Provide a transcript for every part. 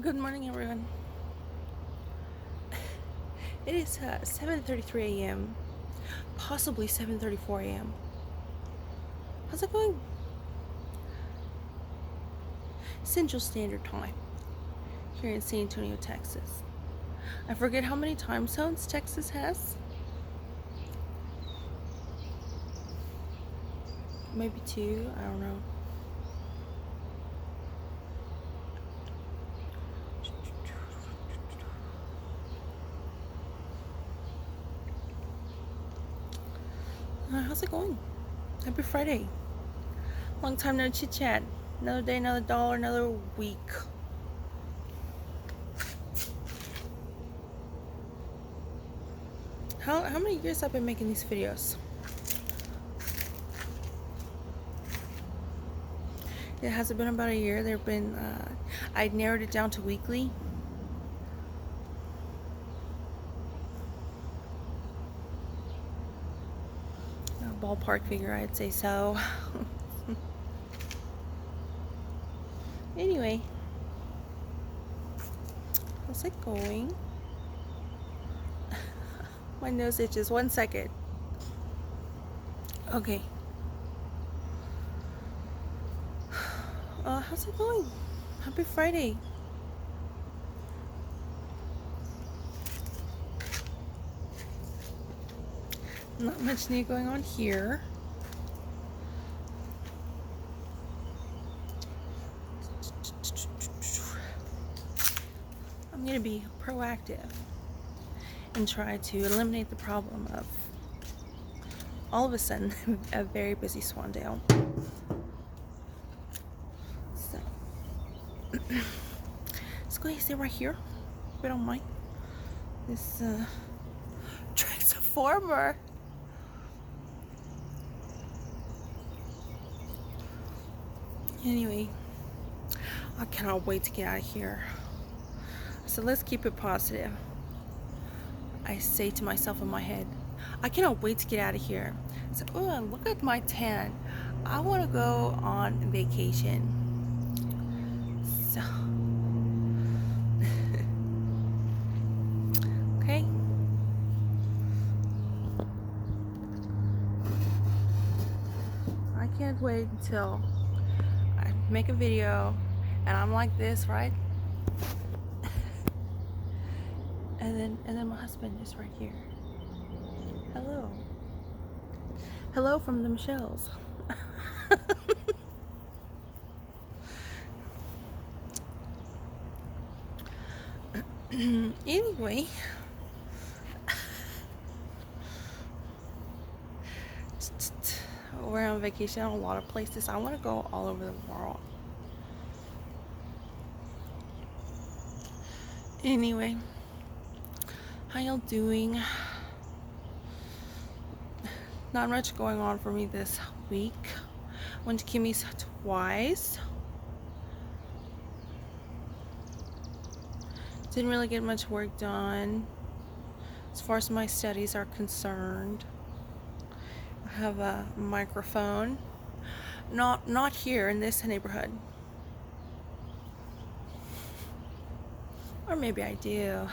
Good morning, everyone. It is 7:33 a.m., possibly 7:34 a.m. How's it going? Central Standard Time here in San Antonio, Texas. I forget how many time zones Texas has. Maybe two. I don't know. How's it going? Happy Friday. Long time no chit chat. Another day, another dollar, another week. How many years I've been making these videos? It hasn't been about a year. There've been I narrowed it down to weekly. Ballpark figure, I'd say so. Anyway, how's it going? My nose itches. 1 second. Okay. How's it going? Happy Friday. Not much new going on here. I'm going to be proactive and try to eliminate the problem of all of a sudden a very busy Swandale. So, let's go ahead and stay right here, if you don't mind. This transformer. Anyway, I cannot wait to get out of here. So let's keep it positive. I say to myself in my head, I cannot wait to get out of here. So, oh, look at my tan. I want to go on vacation. So, okay. I can't wait until I make a video and I'm like this, right? And then my husband is right here. Hello. Hello from the Michelle's. Anyway, we're on vacation in a lot of places. I want to go all over the world. Anyway, how y'all doing? Not much going on for me this week. Went to Kimmy's twice. Didn't really get much work done as far as my studies are concerned. I have a microphone. Not here in this neighborhood. Or maybe I do.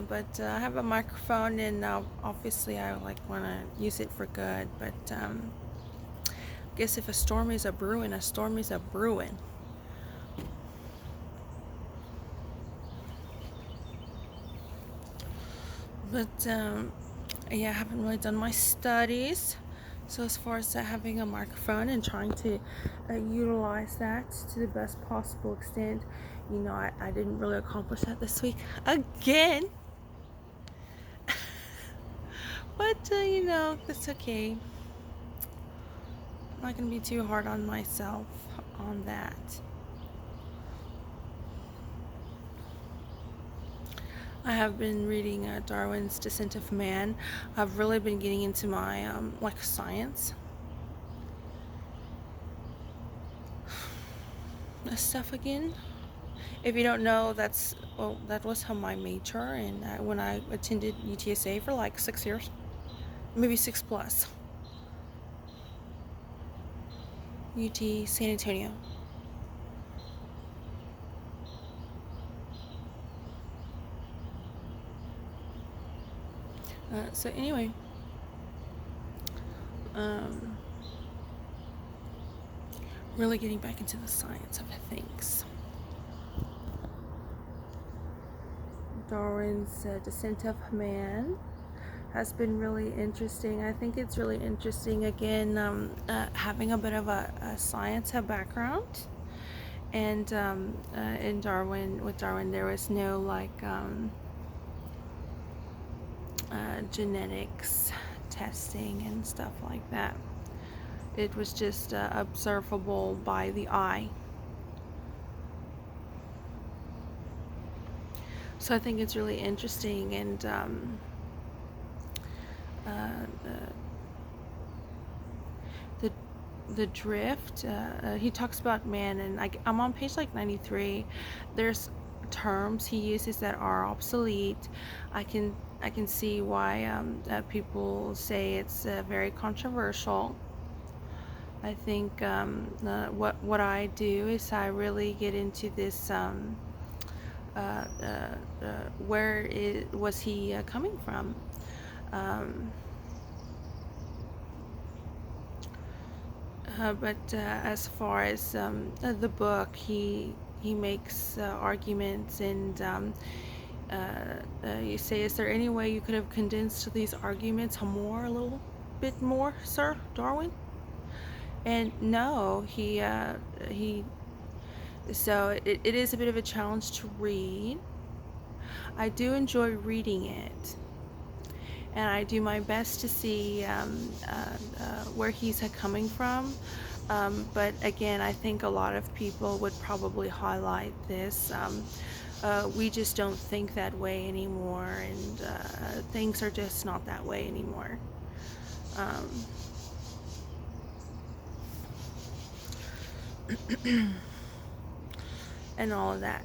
But I have a microphone, and obviously I want to use it for good. But I guess if a storm is a brewing, a storm is a brewing. But yeah, I haven't really done my studies. So as far as having a microphone and trying to utilize that to the best possible extent, you know, I didn't really accomplish that this week again. But you know, that's okay. I'm not gonna be too hard on myself on that. I have been reading Darwin's Descent of Man. I've really been getting into my like science stuff again. If you don't know, that was how my major, and when I attended UTSA for like 6 years, maybe 6 plus. UT San Antonio. So anyway, um, really getting back into the science of things. Darwin's Descent of Man has been really interesting. I think it's really interesting, again, having a bit of a science background. And in Darwin, with Darwin, there was no like genetics testing and stuff like that. It was just observable by the eye. So I think it's really interesting, and the the drift. He talks about man, and I'm on page like 93. There's terms he uses that are obsolete. I can see why people say it's very controversial. I think what I do is I really get into this. Was he coming from? Um, but as far as the book, he makes arguments, and you say, is there any way you could have condensed these arguments a little bit more, Sir Darwin? And no, he. So it is a bit of a challenge to read. I do enjoy reading it, and I do my best to see where he's coming from. But again, I think a lot of people would probably highlight this. We just don't think that way anymore, and things are just not that way anymore. And all of that.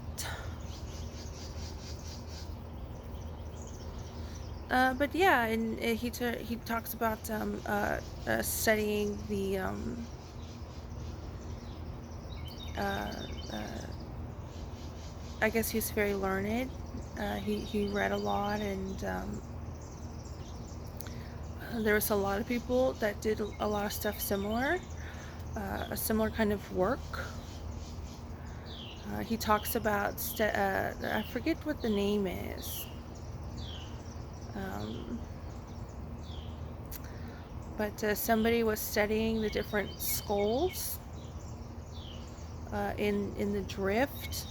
But yeah, and he talks about studying the uh, I guess he's very learned. He read a lot, and there was a lot of people that did a lot of stuff similar, a similar kind of work. He talks about I forget what the name is. But somebody was studying the different skulls in the drift,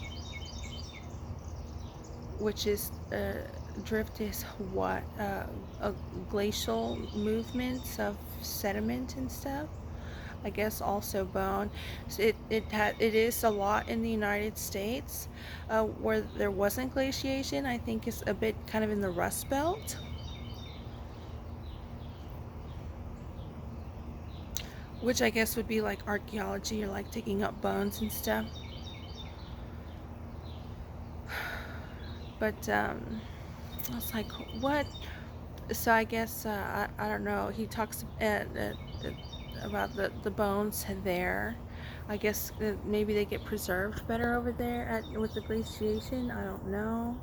which is drift is what a glacial movements of sediment and stuff. I guess also bone. So it is a lot in the United States, where there wasn't glaciation. I think is a bit kind of in the Rust Belt. Which I guess would be like archaeology, or like digging up bones and stuff. But I was like, what? So I guess I don't know. He talks about the bones there. I guess maybe they get preserved better over there with the glaciation. I don't know.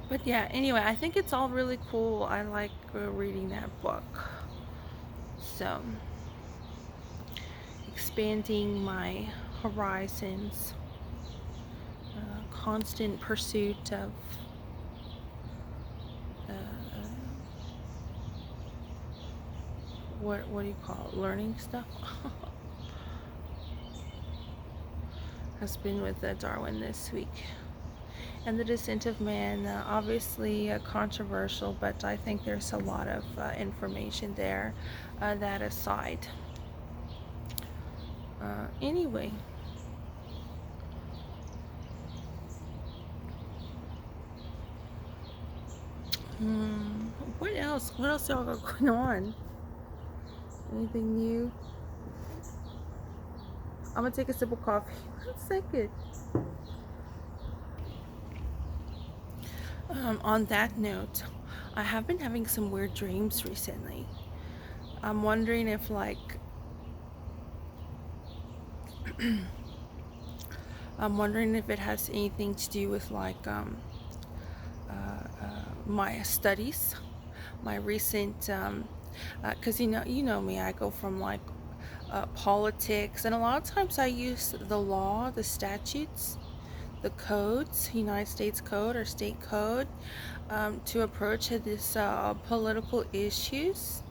But yeah, anyway, I think it's all really cool. I like reading that book. So, expanding my horizons, constant pursuit of what do you call it? Learning stuff. Has been with Darwin this week. And the Descent of Man, obviously controversial, but I think there's a lot of information there. That aside. Anyway. What else? What else y'all got going on? Anything new? I'm gonna take a sip of coffee. 1 second. On that note, I have been having some weird dreams recently. I'm wondering if I'm wondering if it has anything to do with my studies, my recent, because you know me, I go from like politics, and a lot of times I use the law, the statutes, the codes, United States Code or state code, to approach this political issues.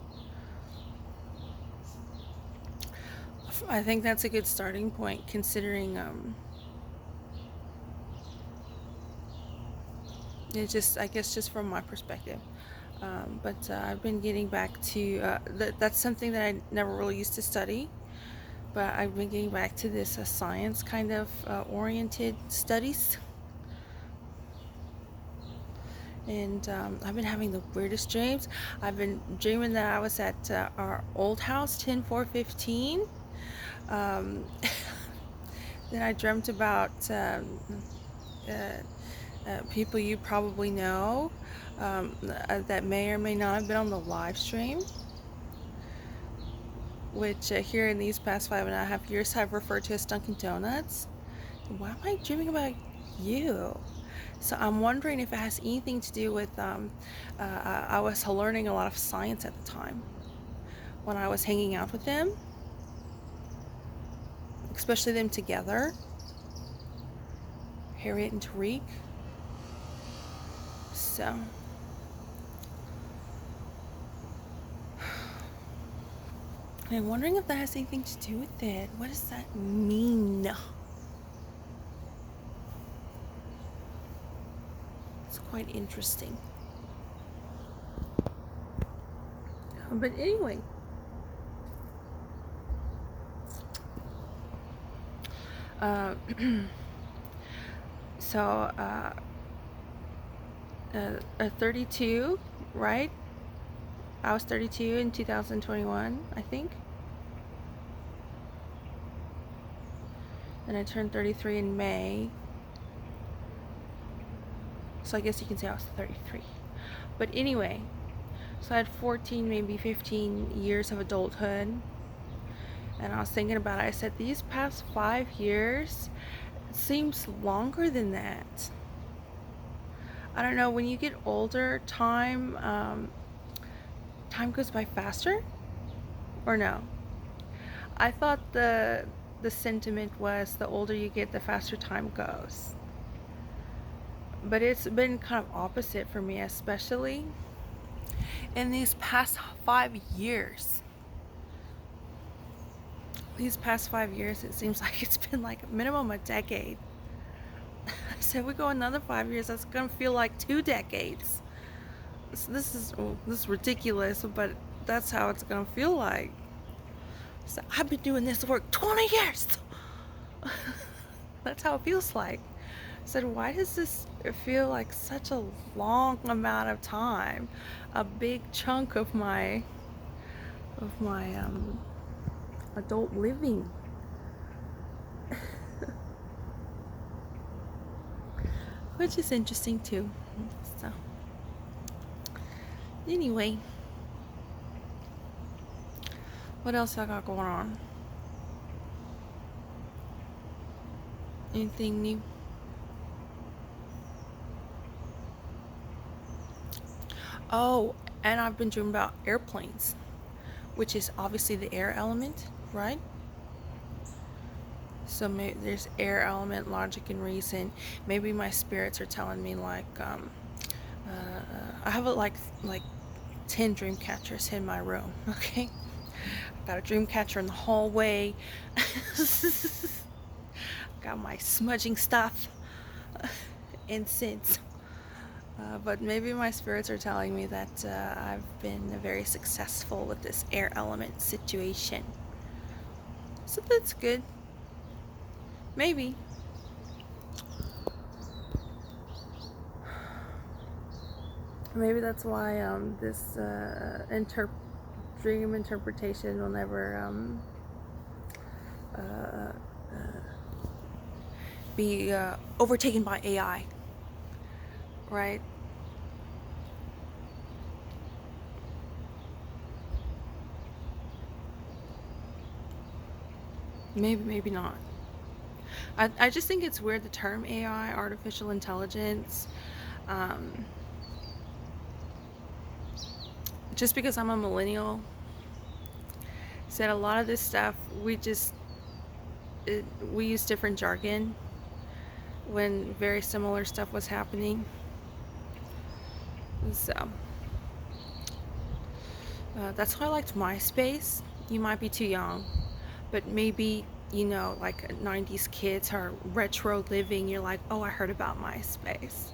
I think that's a good starting point, considering it just, I guess, just from my perspective. But I've been getting back to that's something that I never really used to study. But I've been getting back to this science kind of oriented studies. And I've been having the weirdest dreams. I've been dreaming that I was at our old house, 10415. Um, then I dreamt about people you probably know that may or may not have been on the live stream, which here in these past 5.5 years I've referred to as Dunkin' Donuts. Why am I dreaming about you? So I'm wondering if it has anything to do with, I was learning a lot of science at the time when I was hanging out with them, especially them together, Harriet and Tariq. So I'm wondering if that has anything to do with it. What does that mean? It's quite interesting. But anyway, uh, so 32, right? I was 32 in 2021, I think. And I turned 33 in May. So I guess you can say I was 33. But anyway, so I had 14, maybe 15 years of adulthood. And I was thinking about it. I said, these past 5 years seems longer than that. I don't know, when you get older, time goes by faster, or no? I thought the sentiment was the older you get, the faster time goes. But it's been kind of opposite for me, especially in these past 5 years. These past 5 years, it seems like it's been like a minimum a decade. I said, we go another 5 years, that's gonna feel like 2 decades. So this is ridiculous, but that's how it's gonna feel like. So I've been doing this work 20 years. That's how it feels like. I said, why does this feel like such a long amount of time? A big chunk of my adult living. Which is interesting too. So anyway, what else I got going on? Anything new? Oh, and I've been dreaming about airplanes, which is obviously the air element, right? So maybe there's air element, logic, and reason. Maybe my spirits are telling me like, I have like 10 dream catchers in my room. Okay, I got a dream catcher in the hallway. Got my smudging stuff, incense. But maybe my spirits are telling me that I've been very successful with this air element situation. So that's good. Maybe. Maybe that's why this dream interpretation will never be overtaken by AI, right? Maybe not. I just think it's weird, the term AI, artificial intelligence. Um, just because I'm a millennial, said a lot of this stuff we use different jargon when very similar stuff was happening. So that's why I liked MySpace. You might be too young, but maybe, you know, like 90s kids are retro living. You're like, oh, I heard about MySpace.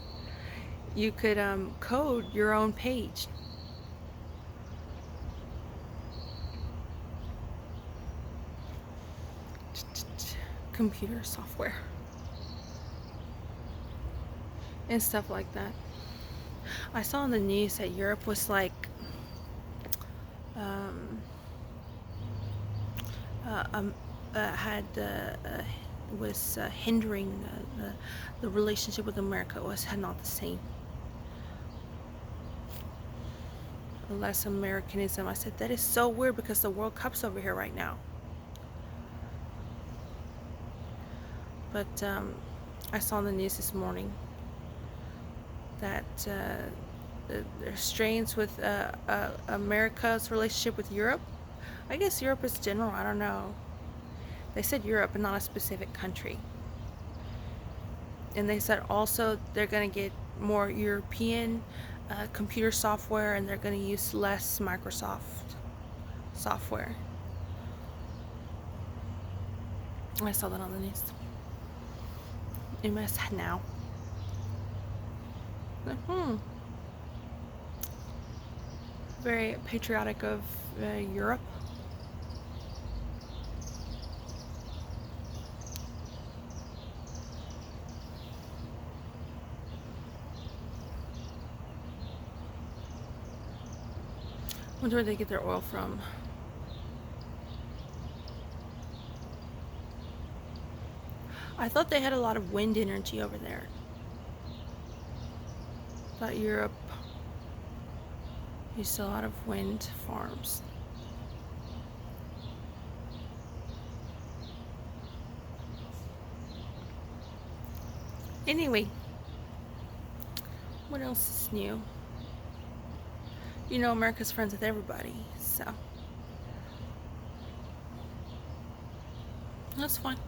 You could code your own page. Computer software and stuff like that. I saw on the news that Europe was like um, had was hindering the relationship with America was not the same. Less Americanism. I said that is so weird because the World Cup's over here right now. But I saw on the news this morning that there's strains with America's relationship with Europe. I guess Europe is general. I don't know. They said Europe and not a specific country. And they said also they're going to get more European computer software, and they're going to use less Microsoft software. I saw that on the news. MS now. Very patriotic of Europe. Wonder where they get their oil from. I thought they had a lot of wind energy over there. Thought Europe used a lot of wind farms. Anyway, what else is new? You know, America's friends with everybody, so that's fine.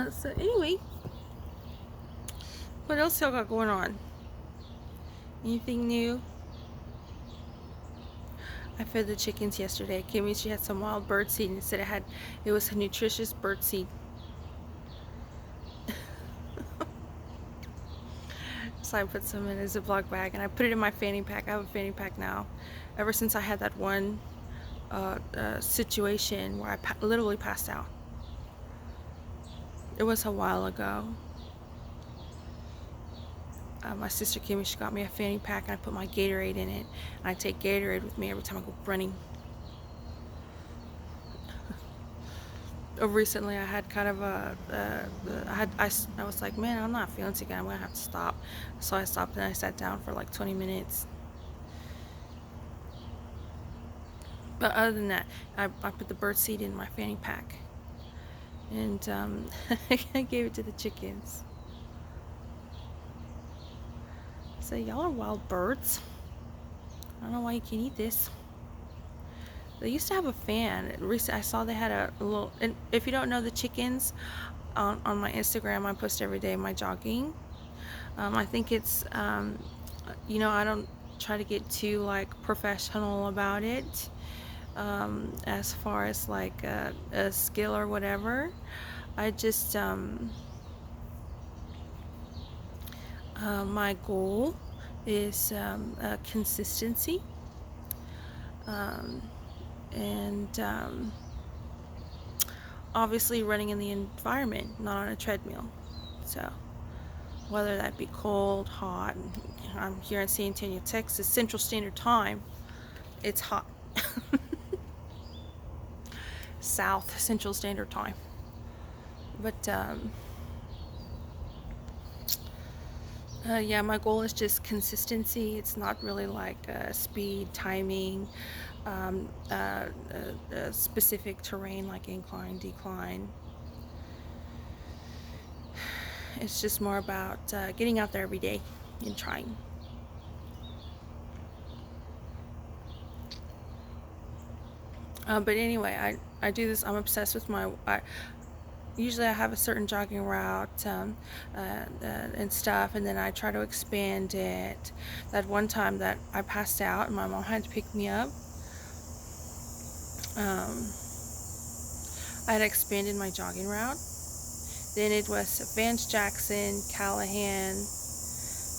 So anyway, what else y'all got going on? Anything new? I fed the chickens yesterday. Kimmy, she had some wild bird seed and said it was a nutritious bird seed. So I put some in a Ziploc bag and I put it in my fanny pack. I have a fanny pack now. Ever since I had that one situation where I literally passed out. It was a while ago. My sister Kimmy, she got me a fanny pack and I put my Gatorade in it. And I take Gatorade with me every time I go running. Recently I had kind of I was like, man, I'm not feeling too good. I'm gonna have to stop. So I stopped and I sat down for like 20 minutes. But other than that, I put the bird seed in my fanny pack. And I gave it to the chickens. So y'all are wild birds. I don't know why you can't eat this. They used to have a fan. Recently, I saw they had a little. And if you don't know the chickens, on my Instagram, I post every day my jogging. I think it's, you know, I don't try to get too like professional about it. As far as like a skill or whatever, I just my goal is consistency, and obviously running in the environment, not on a treadmill. So whether that be cold, hot, I'm here in San Antonio, Texas, Central Standard Time, it's hot. South Central Standard Time. But Yeah, my goal is just consistency. It's not really like speed, timing, specific terrain like incline, decline. It's just more about getting out there every day and trying. But anyway, I do this. I'm obsessed with usually I have a certain jogging route and stuff, and then I try to expand it. That one time that I passed out and my mom had to pick me up, um, I had expanded my jogging route. Then it was Vance Jackson, Callahan,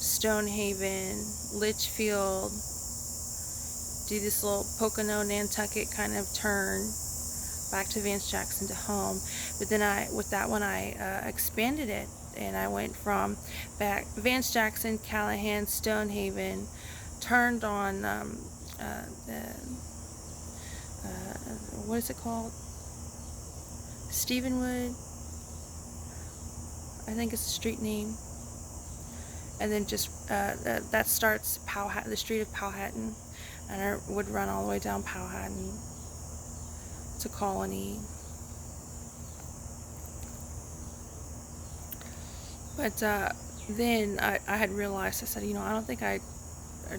Stonehaven, Litchfield, do this little Pocono, Nantucket kind of turn back to Vance Jackson to home. But then with that one, I expanded it, and I went from back Vance Jackson, Callahan, Stonehaven, turned on what is it called? Stephenwood, I think it's the street name. And then just that starts the street of Powhatan, and I would run all the way down Powhatan to Colony. But then I had realized, I said, I don't think I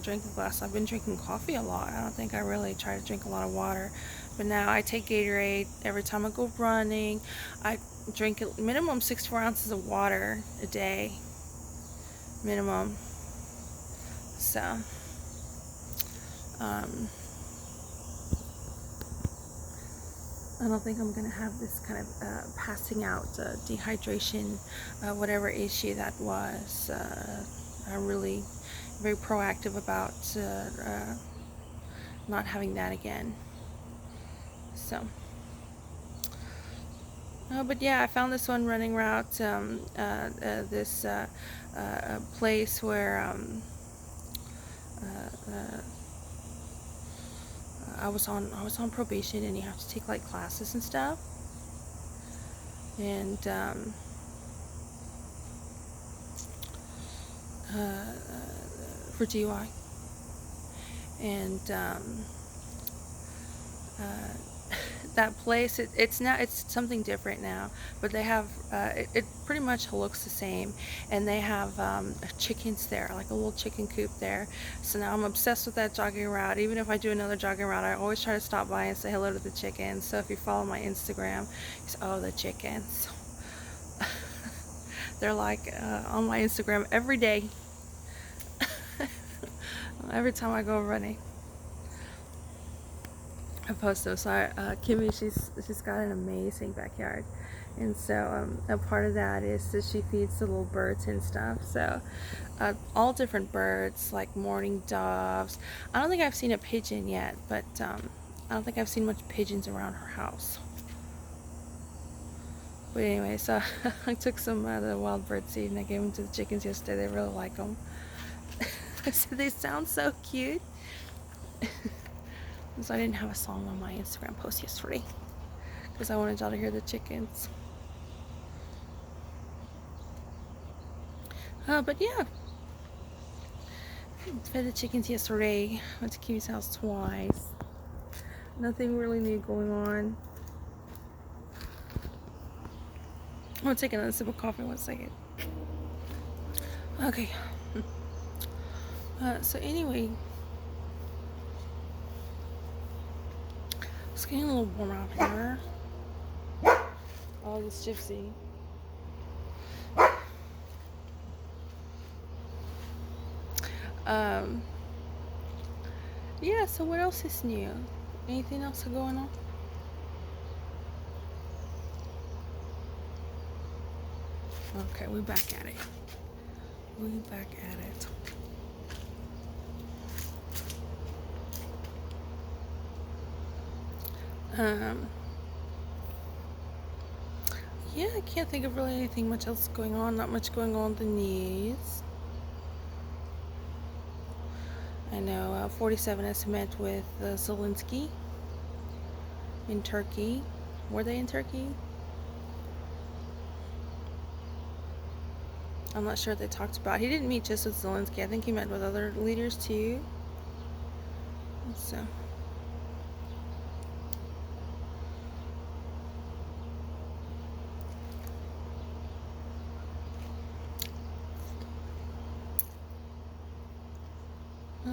drank a glass. I've been drinking coffee a lot. I don't think I really try to drink a lot of water. But now I take Gatorade every time I go running. I drink a minimum 6 to 4 ounces of water a day. Minimum. So, I don't think I'm going to have this kind of passing out dehydration, whatever issue that was. I'm really very proactive about not having that again. So, but yeah, I found this one running route, this place where I was on probation, and you have to take like classes and stuff, and for DUI, and that place, it's something different now, but they have it pretty much looks the same, and they have chickens there, like a little chicken coop there. So now I'm obsessed with that jogging route. Even if I do another jogging route, I always try to stop by and say hello to the chickens. So if you follow my Instagram, you say, oh, the chickens. They're like on my Instagram every day. Every time I go running, I post those. So Kimmy, she's got an amazing backyard, and so a part of that is that she feeds the little birds and stuff. So all different birds, like mourning doves. I don't think I've seen a pigeon yet, but I don't think I've seen much pigeons around her house. But anyway, so I took some of the wild bird seed and I gave them to the chickens yesterday. They really like them. So they sound so cute. So I didn't have a song on my Instagram post yesterday because I wanted y'all to hear the chickens. But yeah, fed the chickens yesterday. Went to Kiwi's house twice. Nothing really new going on. I'm gonna take another sip of coffee. 1 second. Okay. So anyway, it's getting a little warm out here. Oh, this gypsy. Yeah, so what else is new? Anything else going on? Okay, we're back at it. We're back at it. Yeah, I can't think of really anything much else going on. Not much going on in the news. I know 47 has met with Zelensky in Turkey. Were they in Turkey? I'm not sure what they talked about. He didn't meet just with Zelensky. I think he met with other leaders too. So.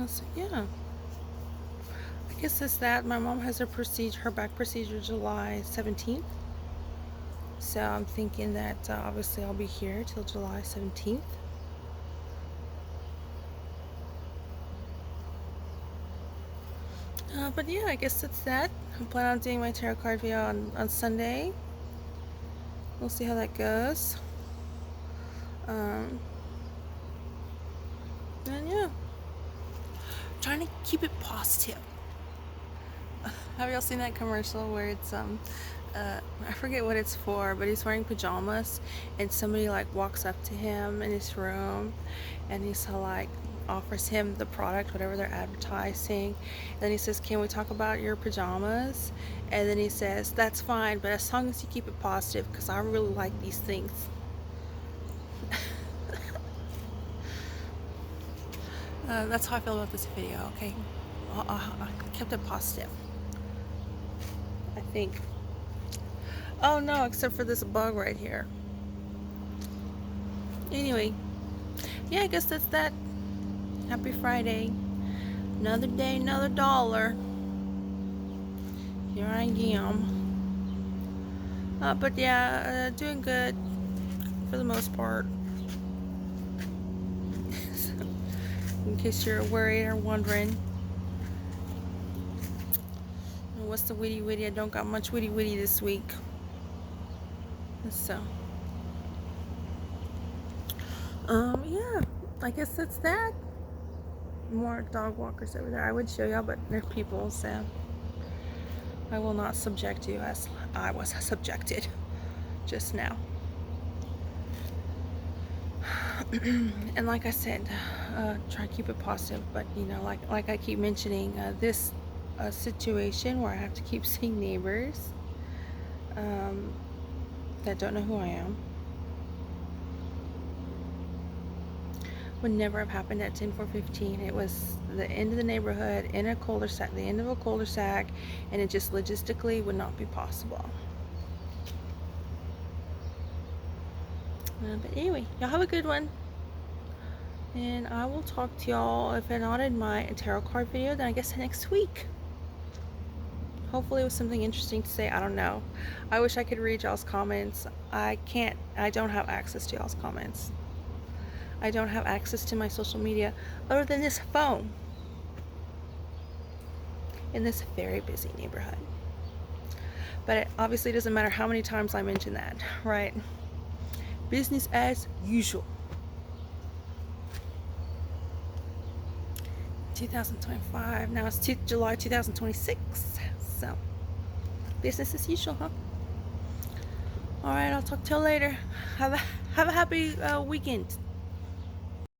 So yeah, I guess that's that. My mom has her back procedure July 17th. So I'm thinking that obviously I'll be here till July 17th. But yeah, I guess that's that. I plan on doing my tarot card video on Sunday. We'll see how that goes. And yeah, trying to keep it positive. Have y'all seen that commercial where it's I forget what it's for, but he's wearing pajamas and somebody like walks up to him in his room and he's like offers him the product, whatever they're advertising, and then he says, can we talk about your pajamas? And then he says, that's fine, but as long as you keep it positive, because I really like these things. That's how I feel about this video. Okay, I kept it positive, I think. Oh no, except for this bug right here. Anyway, yeah, I guess that's that. Happy Friday. Another day, another dollar. Here I am. But yeah, doing good for the most part. In case you're worried or wondering. What's the witty witty? I don't got much witty witty this week. So, yeah, I guess that's that. More dog walkers over there. I would show y'all, but they're people, so I will not subject you as I was subjected just now. And like I said, try to keep it positive, but you know, like I keep mentioning, this situation where I have to keep seeing neighbors that don't know who I am would never have happened at 10/4/15. It was the end of the neighborhood, in a cul-de-sac, the end of a cul-de-sac, and it just logistically would not be possible. But anyway, y'all have a good one, and I will talk to y'all, if not in my tarot card video, then I guess next week. Hopefully it was something interesting to say. I don't know. I wish I could read y'all's comments. I can't. I don't have access to y'all's comments. I don't have access to my social media other than this phone in this very busy neighborhood. But it obviously doesn't matter how many times I mention that, right? Business as usual. 2025. Now it's July 2026. So, business as usual, huh? Alright, I'll talk to you later. Have a happy weekend.